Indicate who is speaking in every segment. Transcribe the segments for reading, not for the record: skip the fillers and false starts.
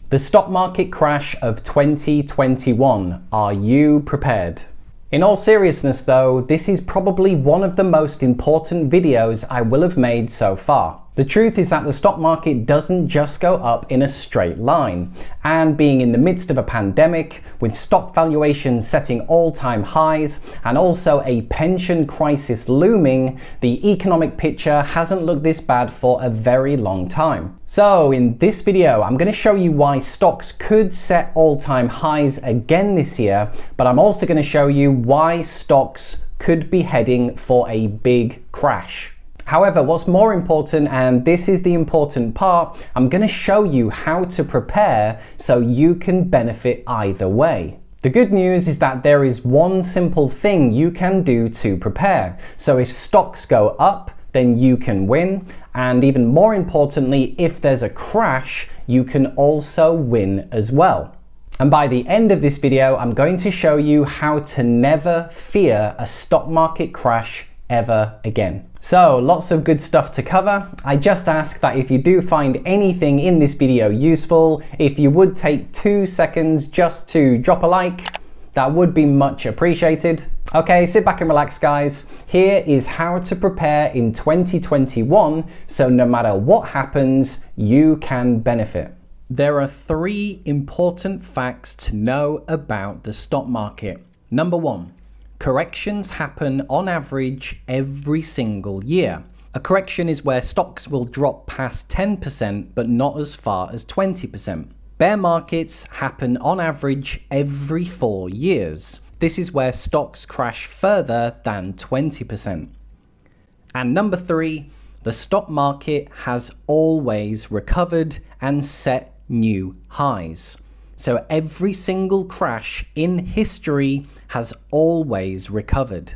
Speaker 1: The stock market crash of 2021. Are you prepared? In all seriousness though, this is probably one of the most important videos I will have made so far. The truth is that the stock market doesn't just go up in a straight line, and being in the midst of a pandemic, with stock valuations setting all-time highs, and also a pension crisis looming, the economic picture hasn't looked this bad for a very long time. So in this video, I'm going to show you why stocks could set all-time highs again this year, but I'm also going to show you why stocks could be heading for a big crash. However, what's more important, and this is the important part, I'm going to show you how to prepare so you can benefit either way. The good news is that there is one simple thing you can do to prepare. So if stocks go up, then you can win. And even more importantly, if there's a crash, you can also win as well. And by the end of this video, I'm going to show you how to never fear a stock market crash ever again. So lots of good stuff to cover. I just ask that if you do find anything in this video useful, if you would take 2 seconds just to drop a like, that would be much appreciated. Okay, sit back and relax guys. Here is how to prepare in 2021 so no matter what happens, you can benefit. There are 3 important facts to know about the stock market. Number 1. Corrections happen on average every single year. A correction is where stocks will drop past 10% but not as far as 20%. Bear markets happen on average every 4 years. This is where stocks crash further than 20%. And number 3, the stock market has always recovered and set new highs. So every single crash in history has always recovered.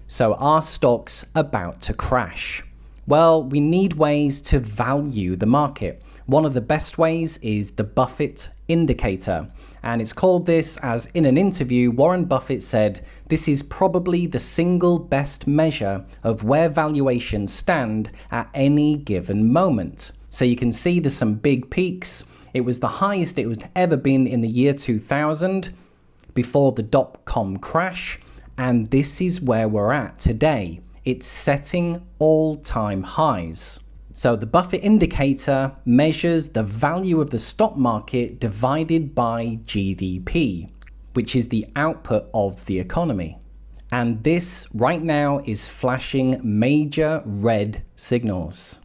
Speaker 1: So are stocks about to crash? Well, we need ways to value the market. One of the best ways is the Buffett indicator. And it's called this as in an interview, Warren Buffett said, this is probably the single best measure of where valuations stand at any given moment. So you can see there's some big peaks. It was the highest it had ever been in the year 2000 before the dot-com crash. And this is where we're at today. It's setting all-time highs. So the Buffett indicator measures the value of the stock market divided by GDP, which is the output of the economy. And this right now is flashing major red signals.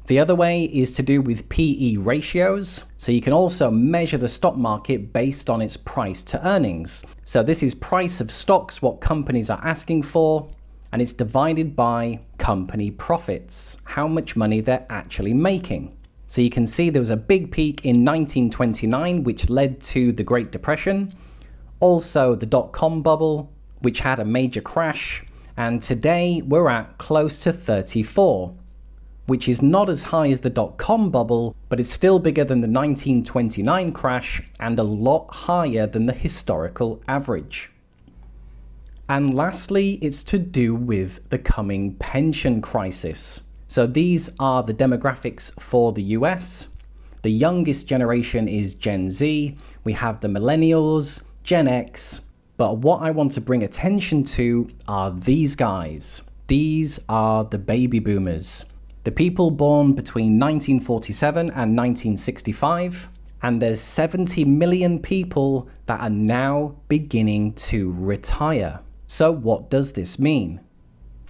Speaker 1: The other way is to do with PE ratios. So you can also measure the stock market based on its price to earnings. So this is price of stocks, what companies are asking for, and it's divided by company profits, how much money they're actually making. So you can see there was a big peak in 1929, which led to the Great Depression. Also the dot-com bubble, which had a major crash. And today we're at close to 34. Which is not as high as the dot-com bubble, but it's still bigger than the 1929 crash and a lot higher than the historical average. And lastly, it's to do with the coming pension crisis. So these are the demographics for the US. The youngest generation is Gen Z. We have the millennials, Gen X. But what I want to bring attention to are these guys. These are the baby boomers. The people born between 1947 and 1965, and there's 70 million people that are now beginning to retire. So what does this mean?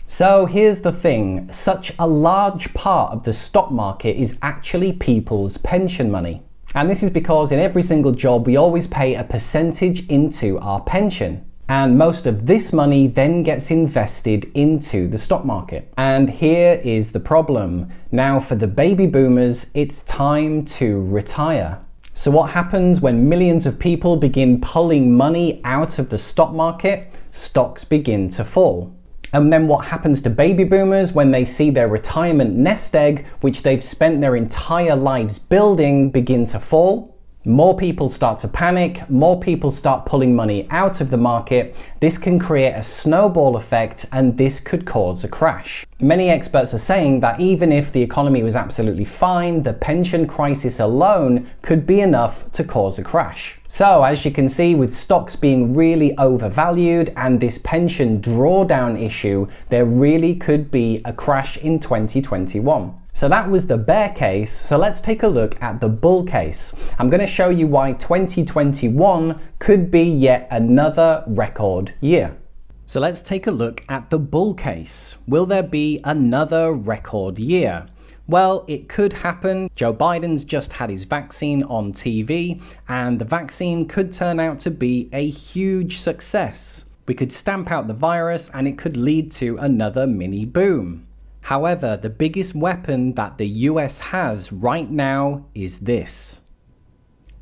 Speaker 1: So here's the thing, such a large part of the stock market is actually people's pension money. And this is because in every single job we always pay a percentage into our pension. And most of this money then gets invested into the stock market. And here is the problem. Now for the baby boomers, it's time to retire. So what happens when millions of people begin pulling money out of the stock market? Stocks begin to fall. And then what happens to baby boomers when they see their retirement nest egg, which they've spent their entire lives building, begin to fall? More people start to panic, more people start pulling money out of the market. This can create a snowball effect and this could cause a crash. Many experts are saying that even if the economy was absolutely fine, the pension crisis alone could be enough to cause a crash. So as you can see, with stocks being really overvalued and this pension drawdown issue, there really could be a crash in 2021. So that was the bear case, so let's take a look at the bull case. I'm going to show you why 2021 could be yet another record year. So let's take a look at the bull case. Will there be another record year? Well, it could happen. Joe Biden's just had his vaccine on TV, and the vaccine could turn out to be a huge success. We could stamp out the virus and it could lead to another mini boom. However, the biggest weapon that the US has right now is this: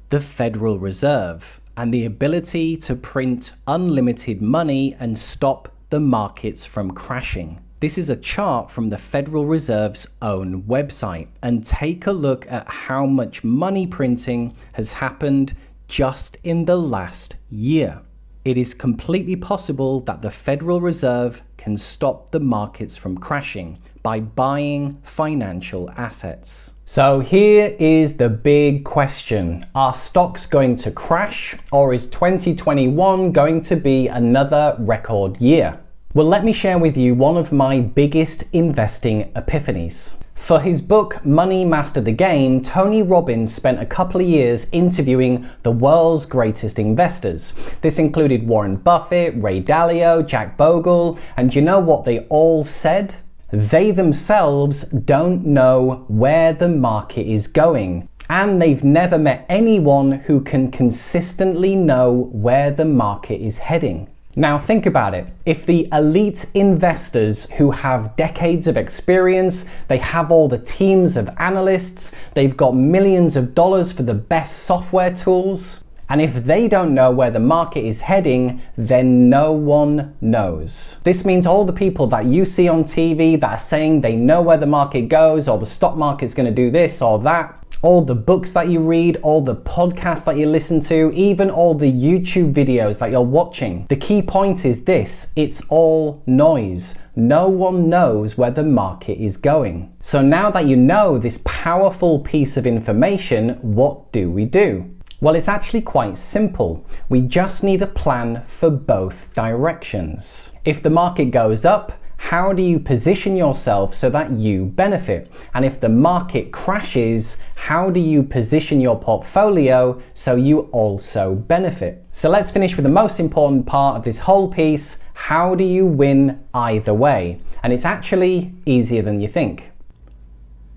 Speaker 1: the Federal Reserve, and the ability to print unlimited money and stop the markets from crashing. This is a chart from the Federal Reserve's own website, and take a look at how much money printing has happened just in the last year. It is completely possible that the Federal Reserve can stop the markets from crashing by buying financial assets. So here is the big question. Are stocks going to crash, or is 2021 going to be another record year? Well, let me share with you one of my biggest investing epiphanies. For his book, Money Master the Game, Tony Robbins spent a couple of years interviewing the world's greatest investors. This included Warren Buffett, Ray Dalio, Jack Bogle, and you know what they all said? They themselves don't know where the market is going, and they've never met anyone who can consistently know where the market is heading. Now think about it. If the elite investors who have decades of experience, they have all the teams of analysts, they've got millions of dollars for the best software tools, and if they don't know where the market is heading, then no one knows. This means all the people that you see on TV that are saying they know where the market goes, or the stock market's going to do this or that, all the books that you read, all the podcasts that you listen to, even all the YouTube videos that you're watching. The key point is this: it's all noise. No one knows where the market is going. So now that you know this powerful piece of information, what do we do? Well, it's actually quite simple. We just need a plan for both directions. If the market goes up, how do you position yourself so that you benefit? And if the market crashes, how do you position your portfolio so you also benefit? So let's finish with the most important part of this whole piece. How do you win either way? And it's actually easier than you think.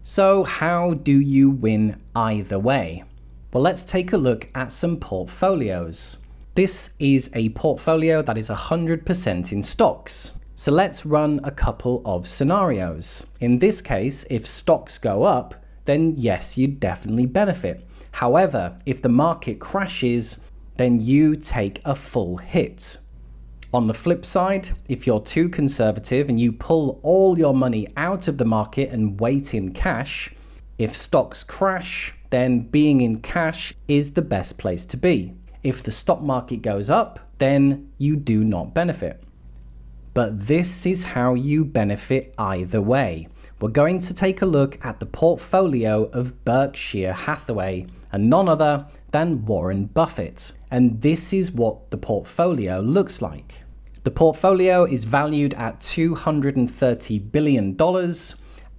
Speaker 1: So how do you win either way? Well, let's take a look at some portfolios. This is a portfolio that is 100% in stocks. So let's run a couple of scenarios. In this case, if stocks go up, then yes, you definitely benefit. However, if the market crashes, then you take a full hit. On the flip side, if you're too conservative and you pull all your money out of the market and wait in cash, if stocks crash, then being in cash is the best place to be. If the stock market goes up, then you do not benefit. But this is how you benefit either way. We're going to take a look at the portfolio of Berkshire Hathaway, and none other than Warren Buffett. And this is what the portfolio looks like. The portfolio is valued at $230 billion,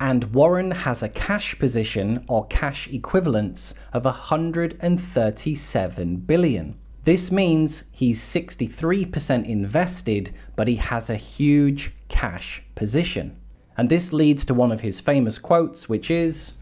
Speaker 1: and Warren has a cash position or cash equivalents of $137 billion. This means he's 63% invested, but he has a huge cash position. And this leads to one of his famous quotes, which is,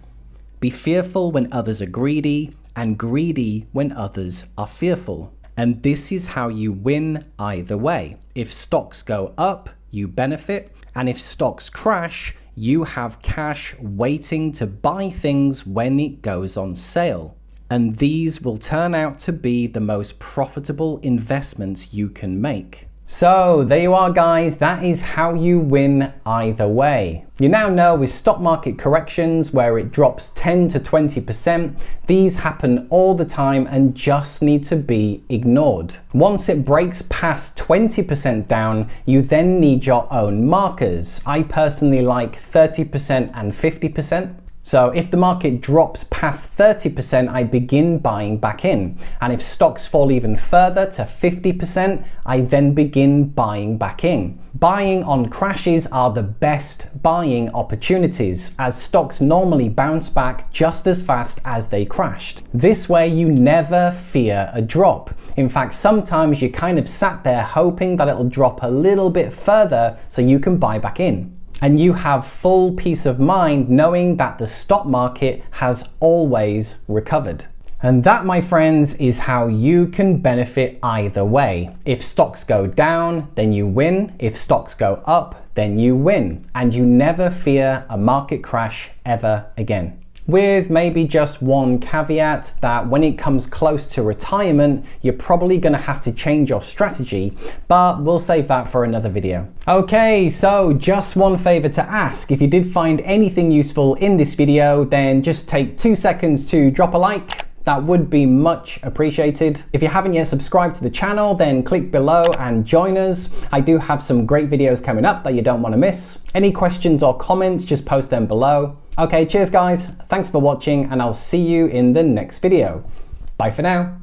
Speaker 1: "Be fearful when others are greedy, and greedy when others are fearful." And this is how you win either way. If stocks go up, you benefit, and if stocks crash, you have cash waiting to buy things when it goes on sale. And these will turn out to be the most profitable investments you can make. So there you are, guys. That is how you win either way. You now know with stock market corrections where it drops 10 to 20%, these happen all the time and just need to be ignored. Once it breaks past 20% down, you then need your own markers. I personally like 30% and 50%. So if the market drops past 30%, I begin buying back in. And if stocks fall even further to 50%, I then begin buying back in. Buying on crashes are the best buying opportunities, as stocks normally bounce back just as fast as they crashed. This way you never fear a drop. In fact, sometimes you kind of sat there hoping that it'll drop a little bit further so you can buy back in. And you have full peace of mind knowing that the stock market has always recovered. And that, my friends, is how you can benefit either way. If stocks go down, then you win. If stocks go up, then you win. And you never fear a market crash ever again. With maybe just one caveat that when it comes close to retirement, you're probably going to have to change your strategy, but we'll save that for another video. Okay, so just one favor to ask. If you did find anything useful in this video, then just take 2 seconds to drop a like. That would be much appreciated. If you haven't yet subscribed to the channel, then click below and join us. I do have some great videos coming up that you don't want to miss. Any questions or comments, just post them below. Okay, cheers guys, thanks for watching, and I'll see you in the next video. Bye for now.